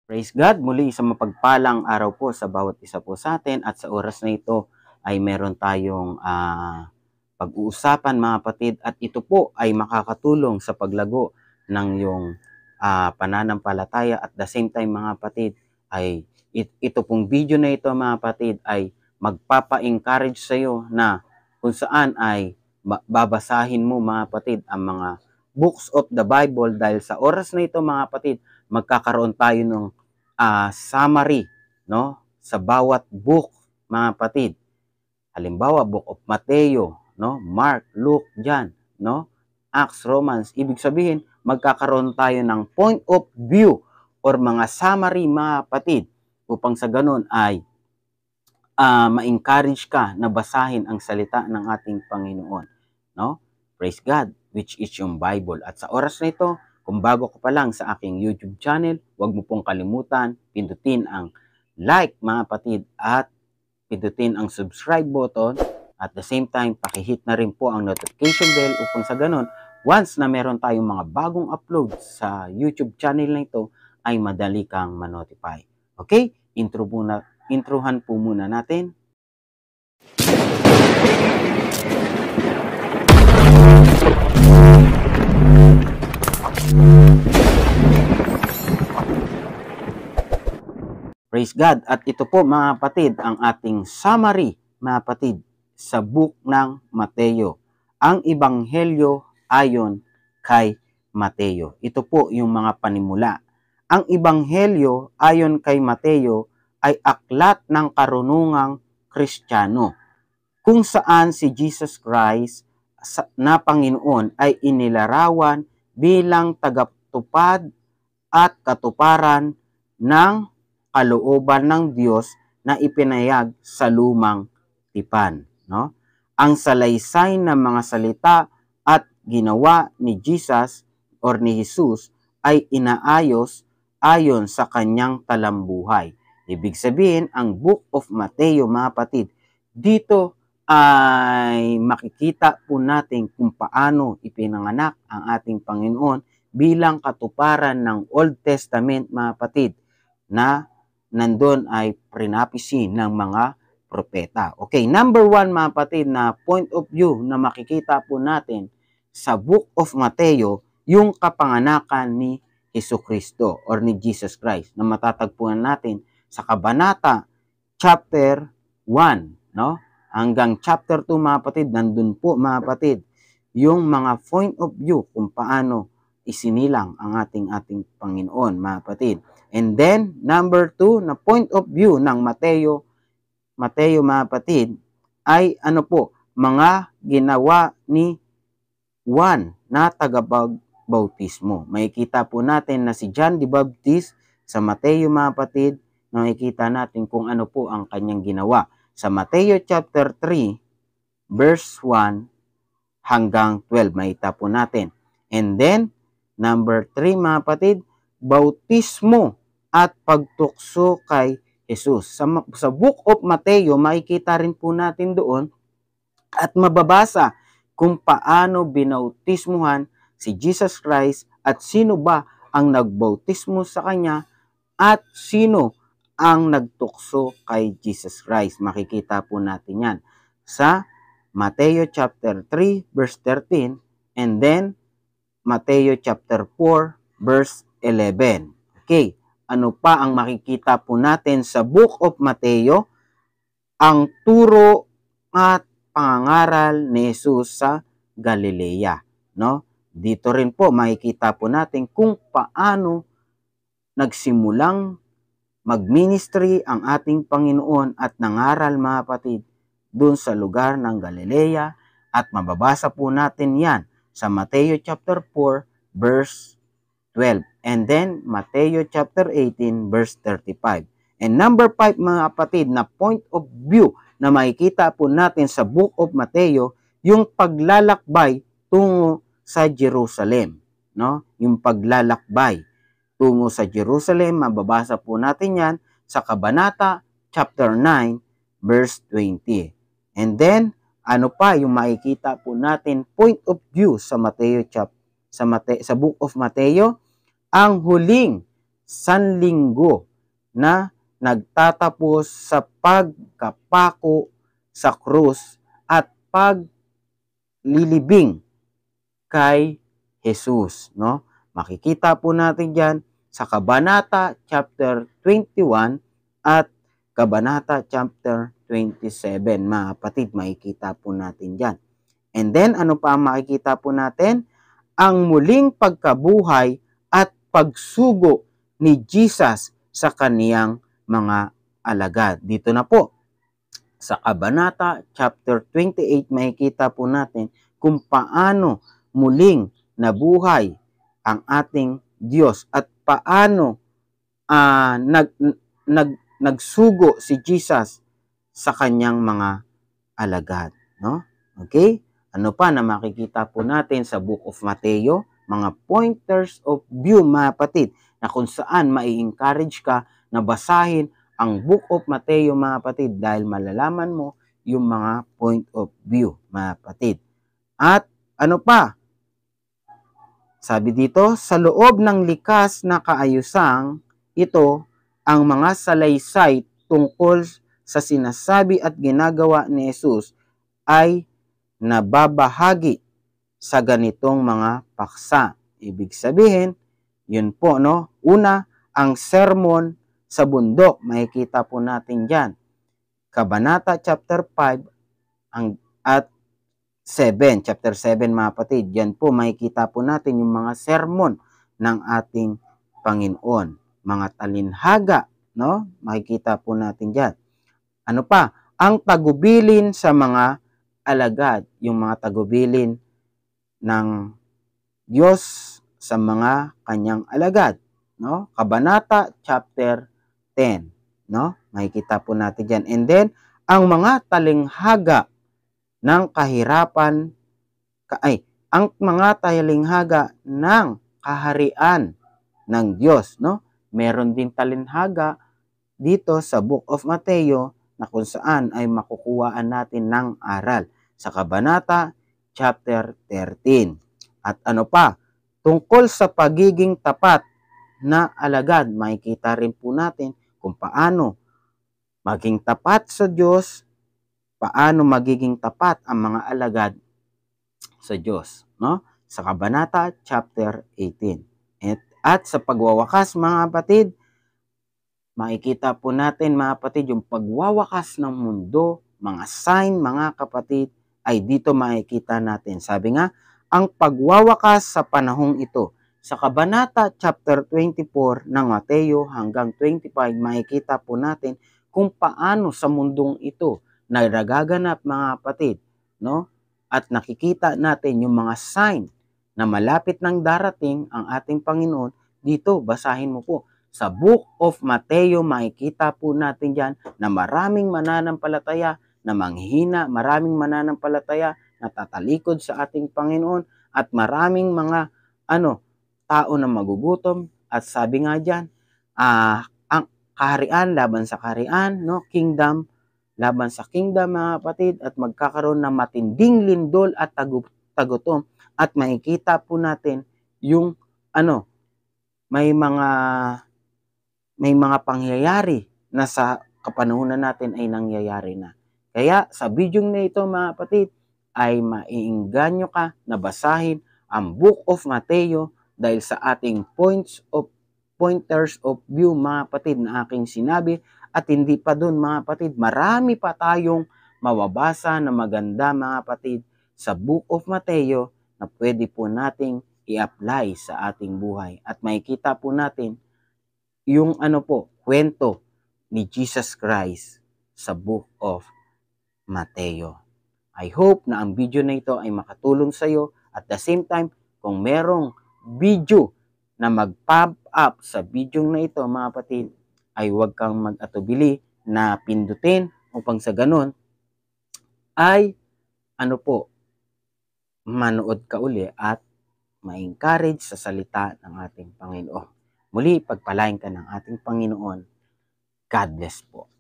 Praise God, muli sa mapagpalang araw po sa bawat isa po sa atin at sa oras na ito ay meron tayong pag-uusapan mga kapatid at ito po ay makakatulong sa paglago ng iyong pananampalataya at the same time mga kapatid ay ito pong video na ito mga kapatid ay magpapa-encourage sa iyo na kung saan ay babasahin mo mga kapatid ang mga books of the Bible dahil sa oras na ito mga kapatid magkakaroon tayo ng summary, no, sa bawat book mga kapatid. Halimbawa, Book of Mateo, no, Mark, Luke, John, no, Acts, Romans. Ibig sabihin, magkakaroon tayo ng point of view or mga summary mga kapatid upang sa ganun ay ma-encourage ka na basahin ang salita ng ating Panginoon, no? Praise God, which is yung Bible. At sa oras na ito, kung bago ka pa lang sa aking YouTube channel, huwag mo pong kalimutan, pindutin ang like mga kapatid at pindutin ang subscribe button. At the same time, pakihit na rin po ang notification bell upang sa ganun, once na meron tayong mga bagong upload sa YouTube channel na ito, ay madali kang ma-notify. Okay? Introhan po muna natin. Praise God. At ito po mga kapatid, ang ating summary mga kapatid sa book ng Mateo. Ang Ebanghelyo ayon kay Mateo. Ito po yung mga panimula. Ang Ebanghelyo ayon kay Mateo ay aklat ng karunungang Kristiyano kung saan si Jesus Christ na Panginoon ay inilarawan bilang tagatupad at katuparan ng kalooban ng Diyos na ipinahayag sa lumang tipan, no? Ang salaysay ng mga salita at ginawa ni Jesus or ni Jesus ay inaayos ayon sa kanyang talambuhay. Ibig sabihin, ang Book of Mateo, mga kapatid, dito ay makikita po natin kung paano ipinanganak ang ating Panginoon bilang katuparan ng Old Testament, mga kapatid, na nandun ay prinapisi ng mga propeta. Okay, number 1 mga kapatid na point of view na makikita po natin sa Book of Mateo, yung kapanganakan ni Jesucristo or ni Jesus Christ na matatagpuan natin sa Kabanata chapter 1, no? Hanggang chapter 2 mga kapatid, nandun po mga kapatid yung mga point of view kung paano isinilang ang ating Panginoon mga kapatid. And then, number 2 na point of view ng Mateo mga kapatid, ay ano po, mga ginawa ni Juan na tagabautismo. Makikita po natin na si John the Baptist sa Mateo mga kapatid, makikita natin kung ano po ang kanyang ginawa. Sa Mateo chapter 3, verse 1 hanggang 12, makita po natin. And then, number 3 mga kapatid, bautismo at pagtukso kay Jesus. Sa Book of Mateo, makikita rin po natin doon at mababasa kung paano binautismuhan si Jesus Christ at sino ba ang nagbautismo sa kanya at sino ang nagtukso kay Jesus Christ. Makikita po natin yan sa Mateo chapter 3 verse 13 and then Mateo chapter 4 verse 11. Okay, ano pa ang makikita po natin sa Book of Mateo? Ang turo at pangangaral ni Jesus sa Galilea, no? Dito rin po makikita po natin kung paano nagsimulang mag-ministry ang ating Panginoon at nangaral mga kapatid doon sa lugar ng Galilea at mababasa po natin yan sa Mateo chapter 4 verse 12 and then Mateo chapter 18 verse 35. And number 5 mga kapatid na point of view na makikita po natin sa Book of Mateo, yung paglalakbay tungo sa Jerusalem, no? Yung paglalakbay tungo sa Jerusalem, mababasa po natin yan sa Kabanata chapter 9 verse 20. And then ano pa yung makikita po natin point of view sa Mateo sa Book of Mateo, ang huling sanlinggo na nagtatapos sa pagkapako sa krus at paglilibing kay Jesus, no? Makikita po natin diyan sa Kabanata chapter 21 at Kabanata chapter 27, mga kapatid, makikita po natin diyan. And then, ano pa ang makikita po natin? Ang muling pagkabuhay at pagsugo ni Jesus sa kaniyang mga alagad. Dito na po, sa Kabanata chapter 28, makikita po natin kung paano muling nabuhay ang ating Diyos at paano nagsugo si Jesus sa kanyang mga alagad, no? Okay? Ano pa na makikita po natin sa Book of Mateo? Mga pointers of view, mga kapatid, na kung saan mai-encourage ka na basahin ang Book of Mateo, mga kapatid, dahil malalaman mo yung mga point of view, mga kapatid. At ano pa? Sabi dito, sa loob ng likas na kaayusang ito, ang mga salaysay tungkol sa sinasabi at ginagawa ni Jesus ay nababahagi sa ganitong mga paksa. Ibig sabihin, yun po, no? Una, ang sermon sa bundok, makikita po natin dyan. Kabanata chapter 5 at 7, chapter 7, mga kapatid. Yan po, makikita po natin yung mga sermon ng ating Panginoon. Mga talinhaga, no? Makikita po natin dyan. Ano pa? Ang tagubilin sa mga alagad, yung mga tagubilin ng Diyos sa mga kanyang alagad, no? Kabanata chapter 10, no? Makikita po natin diyan. And then ang mga talinghaga ng kahirapan ang mga talinghaga ng kaharian ng Diyos, no? Meron din talinghaga dito sa Book of Mateo na kung saan ay makukuhaan natin ng aral sa Kabanata chapter 13. At ano pa? Tungkol sa pagiging tapat na alagad, makikita rin po natin kung paano maging tapat sa Diyos, paano magiging tapat ang mga alagad sa Diyos, no? Sa Kabanata chapter 18. At sa pagwawakas, mga kapatid, makikita po natin, mga kapatid, yung pagwawakas ng mundo, mga sign, mga kapatid, ay dito makikita natin. Sabi nga, ang pagwawakas sa panahong ito. Sa Kabanata chapter 24 ng Mateo hanggang 25, makikita po natin kung paano sa mundong ito na nagaganap, mga kapatid, no? At nakikita natin yung mga sign na malapit nang darating ang ating Panginoon. Dito, basahin mo po. Sa Book of Mateo, makikita po natin dyan na maraming mananampalataya na manghihina, maraming mananampalataya na tatalikod sa ating Panginoon, at maraming mga tao na magugutom. At sabi nga dyan, ang kaharian laban sa kaharian, no? Kingdom laban sa kingdom, mga kapatid, at magkakaroon ng matinding lindol at tagutom. At makikita po natin yung may mga pangyayari na sa kapanahunan natin ay nangyayari na. Kaya sa video na ito, mga kapatid, ay maiinganyo ka na basahin ang Book of Mateo dahil sa ating pointers of view, mga kapatid, na aking sinabi. At hindi pa dun, mga kapatid, marami pa tayong mababasa na maganda, mga kapatid, sa Book of Mateo na pwede po nating i-apply sa ating buhay. At makikita po natin yung kwento ni Jesus Christ sa Book of Mateo. I hope na ang video na ito ay makatulong sa iyo. At the same time, kung merong video na mag-pop up sa video na ito, mga kapatid, ay huwag kang mag-atubili na pindutin upang sa ganun ay manood ka uli at ma-encourage sa salita ng ating Panginoon. Muli, pagpalain ka ng ating Panginoon. God bless po.